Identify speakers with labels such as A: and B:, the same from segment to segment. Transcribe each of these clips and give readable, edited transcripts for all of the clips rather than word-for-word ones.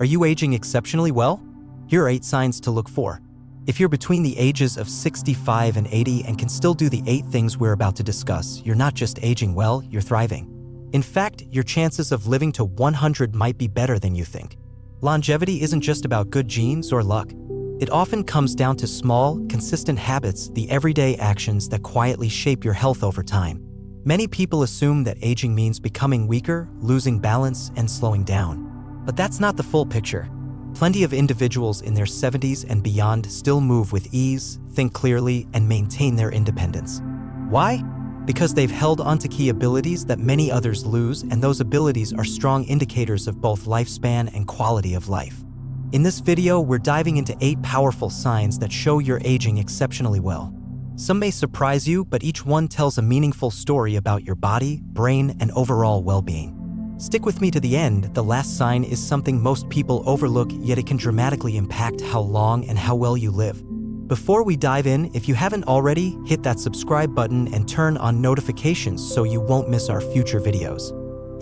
A: Are you aging exceptionally well? Here are 8 signs to look for. If you're between the ages of 65 and 80 and can still do the 8 things we're about to discuss, you're not just aging well, you're thriving. In fact, your chances of living to 100 might be better than you think. Longevity isn't just about good genes or luck. It often comes down to small, consistent habits, the everyday actions that quietly shape your health over time. Many people assume that aging means becoming weaker, losing balance, and slowing down. But that's not the full picture. Plenty of individuals in their 70s and beyond still move with ease, think clearly, and maintain their independence. Why? Because they've held onto key abilities that many others lose, and those abilities are strong indicators of both lifespan and quality of life. In this video, we're diving into 8 powerful signs that show you're aging exceptionally well. Some may surprise you, but each one tells a meaningful story about your body, brain, and overall well-being. Stick with me to the end. The last sign is something most people overlook, yet it can dramatically impact how long and how well you live. Before we dive in, if you haven't already, hit that subscribe button and turn on notifications so you won't miss our future videos.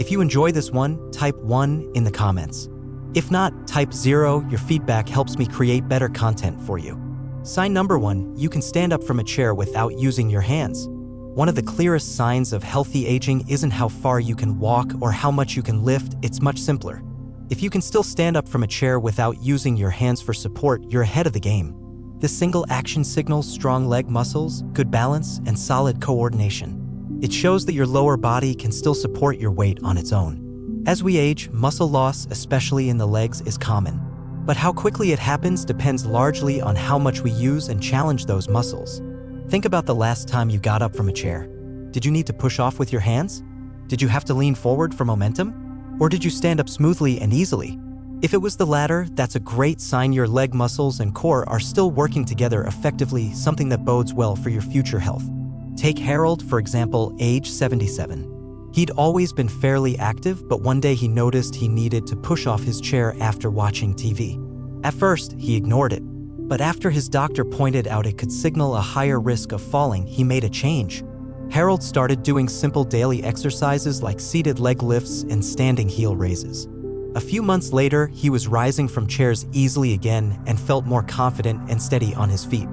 A: If you enjoy this one, type 1 in the comments. If not, type 0. Your feedback helps me create better content for you. Sign number 1, you can stand up from a chair without using your hands. One of the clearest signs of healthy aging isn't how far you can walk or how much you can lift, it's much simpler. If you can still stand up from a chair without using your hands for support, you're ahead of the game. This single action signals strong leg muscles, good balance, and solid coordination. It shows that your lower body can still support your weight on its own. As we age, muscle loss, especially in the legs, is common. But how quickly it happens depends largely on how much we use and challenge those muscles. Think about the last time you got up from a chair. Did you need to push off with your hands? Did you have to lean forward for momentum? Or did you stand up smoothly and easily? If it was the latter, that's a great sign your leg muscles and core are still working together effectively, something that bodes well for your future health. Take Harold, for example, age 77. He'd always been fairly active, but one day he noticed he needed to push off his chair after watching TV. At first, he ignored it. But after his doctor pointed out it could signal a higher risk of falling, he made a change. Harold started doing simple daily exercises like seated leg lifts and standing heel raises. A few months later, he was rising from chairs easily again and felt more confident and steady on his feet.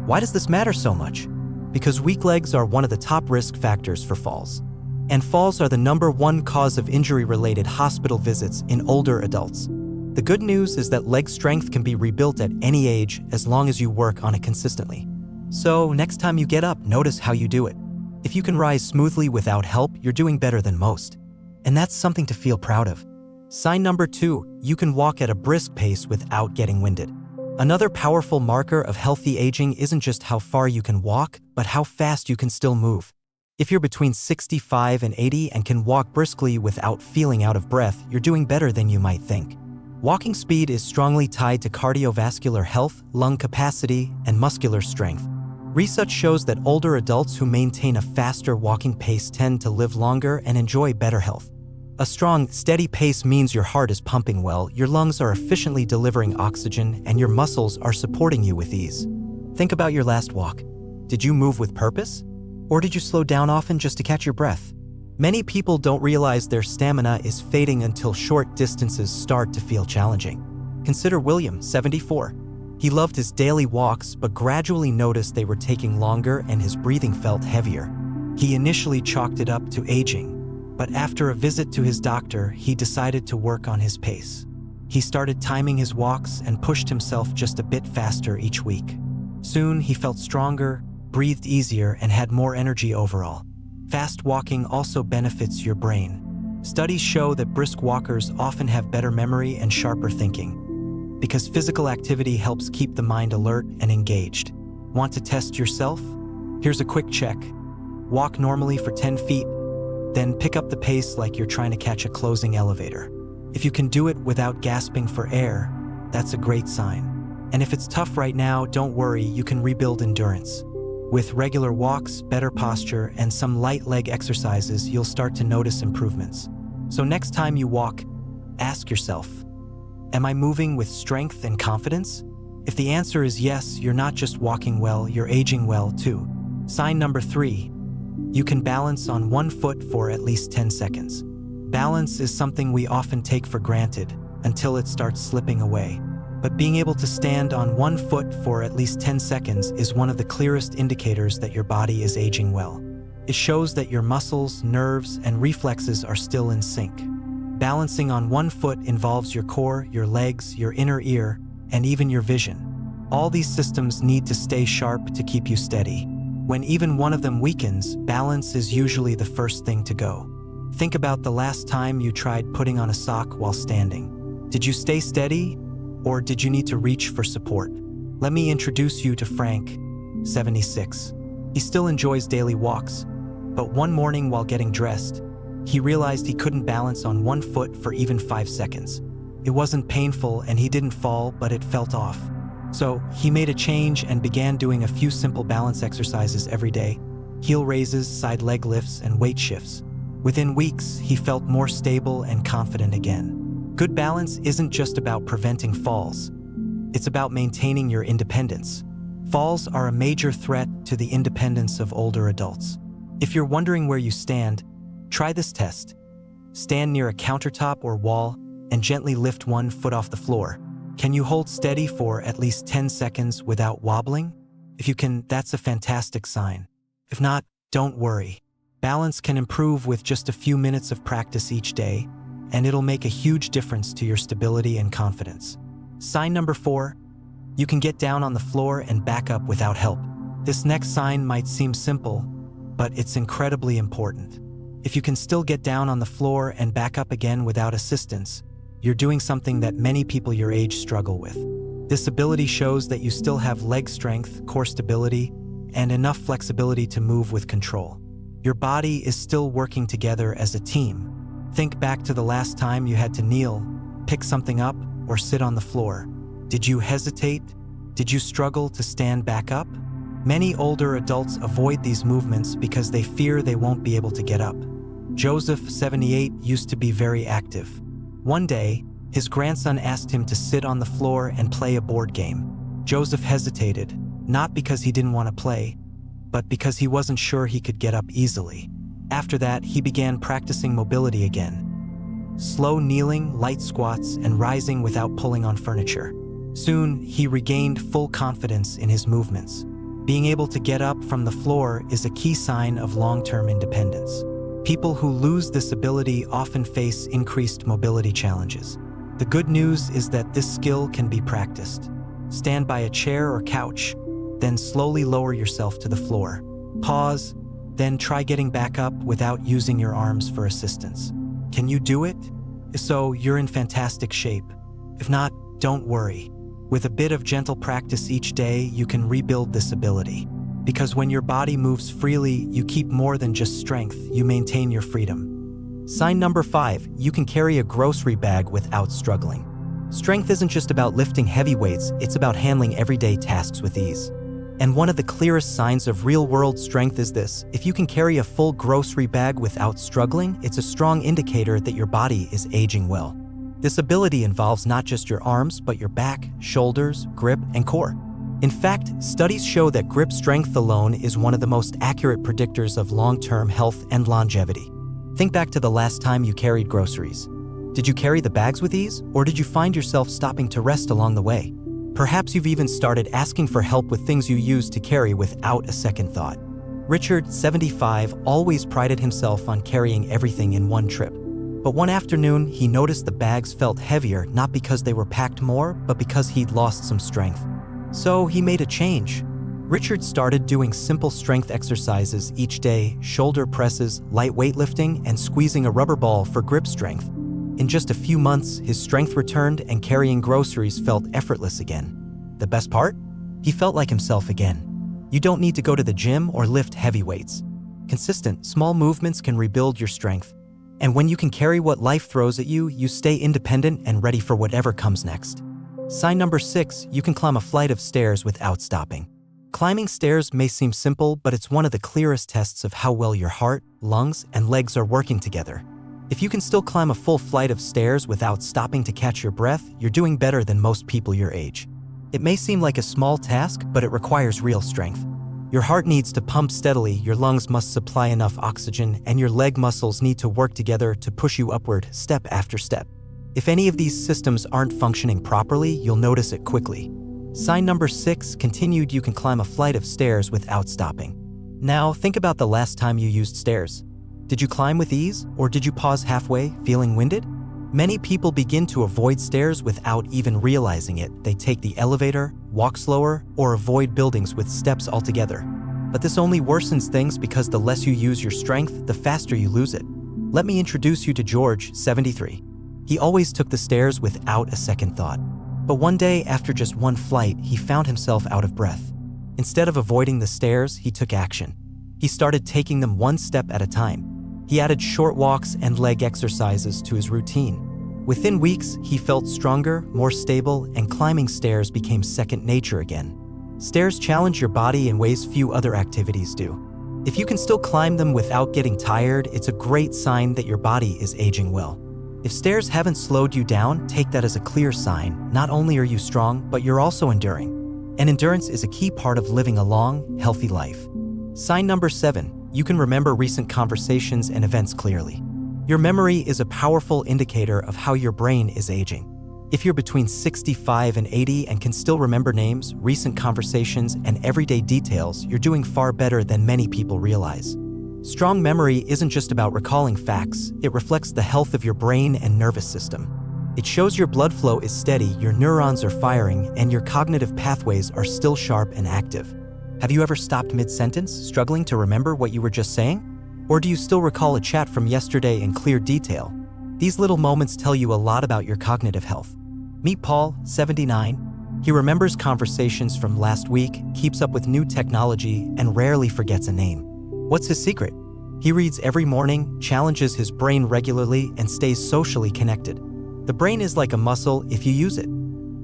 A: Why does this matter so much? Because weak legs are one of the top risk factors for falls. And falls are the #1 cause of injury-related hospital visits in older adults. The good news is that leg strength can be rebuilt at any age as long as you work on it consistently. So next time you get up, notice how you do it. If you can rise smoothly without help, you're doing better than most. And that's something to feel proud of. Sign number 2, you can walk at a brisk pace without getting winded. Another powerful marker of healthy aging isn't just how far you can walk, but how fast you can still move. If you're between 65 and 80 and can walk briskly without feeling out of breath, you're doing better than you might think. Walking speed is strongly tied to cardiovascular health, lung capacity, and muscular strength. Research shows that older adults who maintain a faster walking pace tend to live longer and enjoy better health. A strong, steady pace means your heart is pumping well, your lungs are efficiently delivering oxygen, and your muscles are supporting you with ease. Think about your last walk. Did you move with purpose? Or did you slow down often just to catch your breath? Many people don't realize their stamina is fading until short distances start to feel challenging. Consider William, 74. He loved his daily walks, but gradually noticed they were taking longer and his breathing felt heavier. He initially chalked it up to aging, but after a visit to his doctor, he decided to work on his pace. He started timing his walks and pushed himself just a bit faster each week. Soon, he felt stronger, breathed easier, and had more energy overall. Fast walking also benefits your brain. Studies show that brisk walkers often have better memory and sharper thinking, because physical activity helps keep the mind alert and engaged. Want to test yourself? Here's a quick check. Walk normally for 10 feet, then pick up the pace like you're trying to catch a closing elevator. If you can do it without gasping for air, that's a great sign. And if it's tough right now, don't worry, you can rebuild endurance. With regular walks, better posture, and some light leg exercises, you'll start to notice improvements. So next time you walk, ask yourself, am I moving with strength and confidence? If the answer is yes, you're not just walking well, you're aging well too. Sign number 3, you can balance on one foot for at least 10 seconds. Balance is something we often take for granted, until it starts slipping away. But being able to stand on one foot for at least 10 seconds is one of the clearest indicators that your body is aging well. It shows that your muscles, nerves, and reflexes are still in sync. Balancing on one foot involves your core, your legs, your inner ear, and even your vision. All these systems need to stay sharp to keep you steady. When even one of them weakens, balance is usually the first thing to go. Think about the last time you tried putting on a sock while standing. Did you stay steady, or did you need to reach for support? Let me introduce you to Frank, 76. He still enjoys daily walks, but one morning while getting dressed, he realized he couldn't balance on one foot for even 5 seconds. It wasn't painful and he didn't fall, but it felt off. So he made a change and began doing a few simple balance exercises every day: heel raises, side leg lifts, and weight shifts. Within weeks, he felt more stable and confident again. Good balance isn't just about preventing falls. It's about maintaining your independence. Falls are a major threat to the independence of older adults. If you're wondering where you stand, try this test. Stand near a countertop or wall and gently lift one foot off the floor. Can you hold steady for at least 10 seconds without wobbling? If you can, that's a fantastic sign. If not, don't worry. Balance can improve with just a few minutes of practice each day, and it'll make a huge difference to your stability and confidence. Sign number 4, you can get down on the floor and back up without help. This next sign might seem simple, but it's incredibly important. If you can still get down on the floor and back up again without assistance, you're doing something that many people your age struggle with. This ability shows that you still have leg strength, core stability, and enough flexibility to move with control. Your body is still working together as a team. Think back to the last time you had to kneel, pick something up, or sit on the floor. Did you hesitate? Did you struggle to stand back up? Many older adults avoid these movements because they fear they won't be able to get up. Joseph, 78, used to be very active. One day, his grandson asked him to sit on the floor and play a board game. Joseph hesitated, not because he didn't want to play, but because he wasn't sure he could get up easily. After that, he began practicing mobility again. Slow kneeling, light squats, and rising without pulling on furniture. Soon, he regained full confidence in his movements. Being able to get up from the floor is a key sign of long-term independence. People who lose this ability often face increased mobility challenges. The good news is that this skill can be practiced. Stand by a chair or couch, then slowly lower yourself to the floor. Pause, then try getting back up without using your arms for assistance. Can you do it? If so, you're in fantastic shape. If not, don't worry. With a bit of gentle practice each day, you can rebuild this ability. Because when your body moves freely, you keep more than just strength, you maintain your freedom. Sign number 5, you can carry a grocery bag without struggling. Strength isn't just about lifting heavy weights, it's about handling everyday tasks with ease. And one of the clearest signs of real-world strength is this: if you can carry a full grocery bag without struggling, it's a strong indicator that your body is aging well. This ability involves not just your arms, but your back, shoulders, grip, and core. In fact, studies show that grip strength alone is one of the most accurate predictors of long-term health and longevity. Think back to the last time you carried groceries. Did you carry the bags with ease, or did you find yourself stopping to rest along the way? Perhaps you've even started asking for help with things you used to carry without a second thought. Richard, 75, always prided himself on carrying everything in one trip. But one afternoon, he noticed the bags felt heavier, not because they were packed more, but because he'd lost some strength. So he made a change. Richard started doing simple strength exercises each day: shoulder presses, light weightlifting, and squeezing a rubber ball for grip strength. In just a few months, his strength returned and carrying groceries felt effortless again. The best part? He felt like himself again. You don't need to go to the gym or lift heavy weights. Consistent, small movements can rebuild your strength. And when you can carry what life throws at you, you stay independent and ready for whatever comes next. Sign number 6, you can climb a flight of stairs without stopping. Climbing stairs may seem simple, but it's one of the clearest tests of how well your heart, lungs, and legs are working together. If you can still climb a full flight of stairs without stopping to catch your breath, you're doing better than most people your age. It may seem like a small task, but it requires real strength. Your heart needs to pump steadily, your lungs must supply enough oxygen, and your leg muscles need to work together to push you upward step after step. If any of these systems aren't functioning properly, you'll notice it quickly. Sign number 6, continued. You can climb a flight of stairs without stopping. Now, think about the last time you used stairs. Did you climb with ease, or did you pause halfway, feeling winded? Many people begin to avoid stairs without even realizing it. They take the elevator, walk slower, or avoid buildings with steps altogether. But this only worsens things because the less you use your strength, the faster you lose it. Let me introduce you to George, 73. He always took the stairs without a second thought. But one day, after just one flight, he found himself out of breath. Instead of avoiding the stairs, he took action. He started taking them one step at a time. He added short walks and leg exercises to his routine. Within weeks, he felt stronger, more stable, and climbing stairs became second nature again. Stairs challenge your body in ways few other activities do. If you can still climb them without getting tired, it's a great sign that your body is aging well. If stairs haven't slowed you down, take that as a clear sign. Not only are you strong, but you're also enduring. And endurance is a key part of living a long, healthy life. Sign number 7. You can remember recent conversations and events clearly. Your memory is a powerful indicator of how your brain is aging. If you're between 65 and 80 and can still remember names, recent conversations, and everyday details, you're doing far better than many people realize. Strong memory isn't just about recalling facts, it reflects the health of your brain and nervous system. It shows your blood flow is steady, your neurons are firing, and your cognitive pathways are still sharp and active. Have you ever stopped mid-sentence, struggling to remember what you were just saying? Or do you still recall a chat from yesterday in clear detail? These little moments tell you a lot about your cognitive health. Meet Paul, 79. He remembers conversations from last week, keeps up with new technology, and rarely forgets a name. What's his secret? He reads every morning, challenges his brain regularly, and stays socially connected. The brain is like a muscle. If you use it,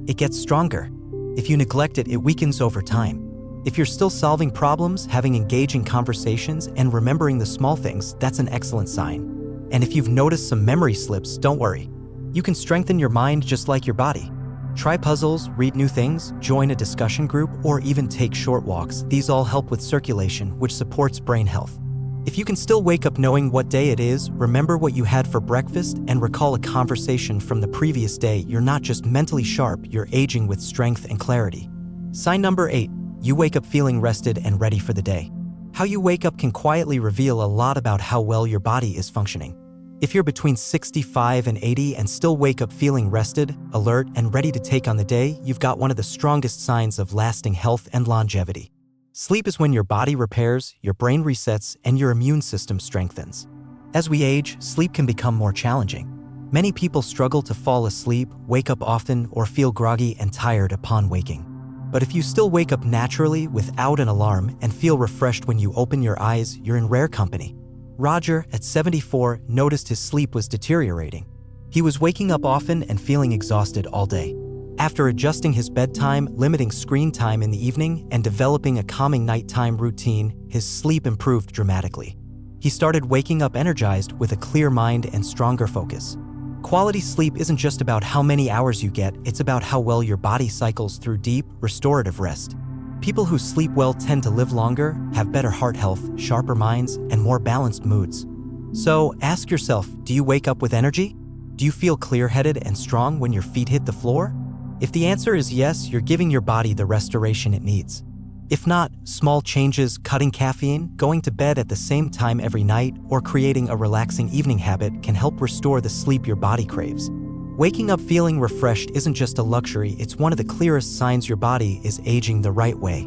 A: it gets stronger. If you neglect it, it weakens over time. If you're still solving problems, having engaging conversations, and remembering the small things, that's an excellent sign. And if you've noticed some memory slips, don't worry. You can strengthen your mind just like your body. Try puzzles, read new things, join a discussion group, or even take short walks. These all help with circulation, which supports brain health. If you can still wake up knowing what day it is, remember what you had for breakfast, and recall a conversation from the previous day, you're not just mentally sharp, you're aging with strength and clarity. Sign number 8. You wake up feeling rested and ready for the day. How you wake up can quietly reveal a lot about how well your body is functioning. If you're between 65 and 80 and still wake up feeling rested, alert, and ready to take on the day, you've got one of the strongest signs of lasting health and longevity. Sleep is when your body repairs, your brain resets, and your immune system strengthens. As we age, sleep can become more challenging. Many people struggle to fall asleep, wake up often, or feel groggy and tired upon waking. But if you still wake up naturally without an alarm and feel refreshed when you open your eyes, you're in rare company. Roger, at 74, noticed his sleep was deteriorating. He was waking up often and feeling exhausted all day. After adjusting his bedtime, limiting screen time in the evening, and developing a calming nighttime routine, his sleep improved dramatically. He started waking up energized with a clear mind and stronger focus. Quality sleep isn't just about how many hours you get, it's about how well your body cycles through deep, restorative rest. People who sleep well tend to live longer, have better heart health, sharper minds, and more balanced moods. So, ask yourself, do you wake up with energy? Do you feel clear-headed and strong when your feet hit the floor? If the answer is yes, you're giving your body the restoration it needs. If not, small changes, cutting caffeine, going to bed at the same time every night, or creating a relaxing evening habit can help restore the sleep your body craves. Waking up feeling refreshed isn't just a luxury, it's one of the clearest signs your body is aging the right way.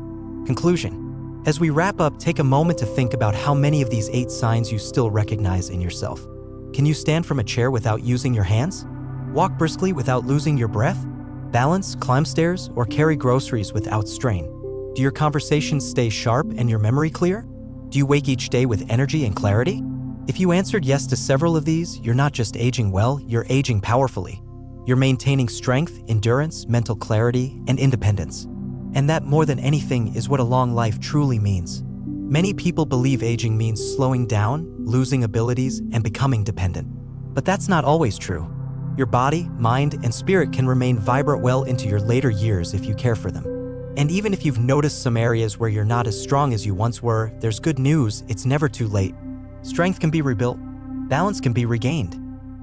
A: Conclusion. As we wrap up, take a moment to think about how many of these 8 signs you still recognize in yourself. Can you stand from a chair without using your hands? Walk briskly without losing your breath? Balance, climb stairs, or carry groceries without strain? Do your conversations stay sharp and your memory clear? Do you wake each day with energy and clarity? If you answered yes to several of these, you're not just aging well, you're aging powerfully. You're maintaining strength, endurance, mental clarity, and independence. And that, more than anything, is what a long life truly means. Many people believe aging means slowing down, losing abilities, and becoming dependent. But that's not always true. Your body, mind, and spirit can remain vibrant well into your later years if you care for them. And even if you've noticed some areas where you're not as strong as you once were, there's good news, it's never too late. Strength can be rebuilt, balance can be regained,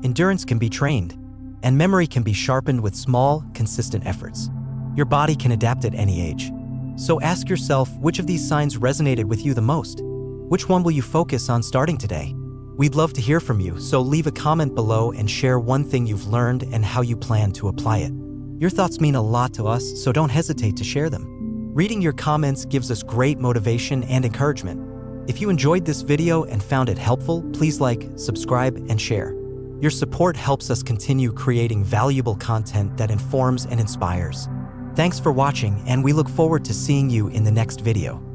A: endurance can be trained, and memory can be sharpened with small, consistent efforts. Your body can adapt at any age. So ask yourself, which of these signs resonated with you the most? Which one will you focus on starting today? We'd love to hear from you, so leave a comment below and share one thing you've learned and how you plan to apply it. Your thoughts mean a lot to us, so don't hesitate to share them. Reading your comments gives us great motivation and encouragement. If you enjoyed this video and found it helpful, please like, subscribe, and share. Your support helps us continue creating valuable content that informs and inspires. Thanks for watching, and we look forward to seeing you in the next video.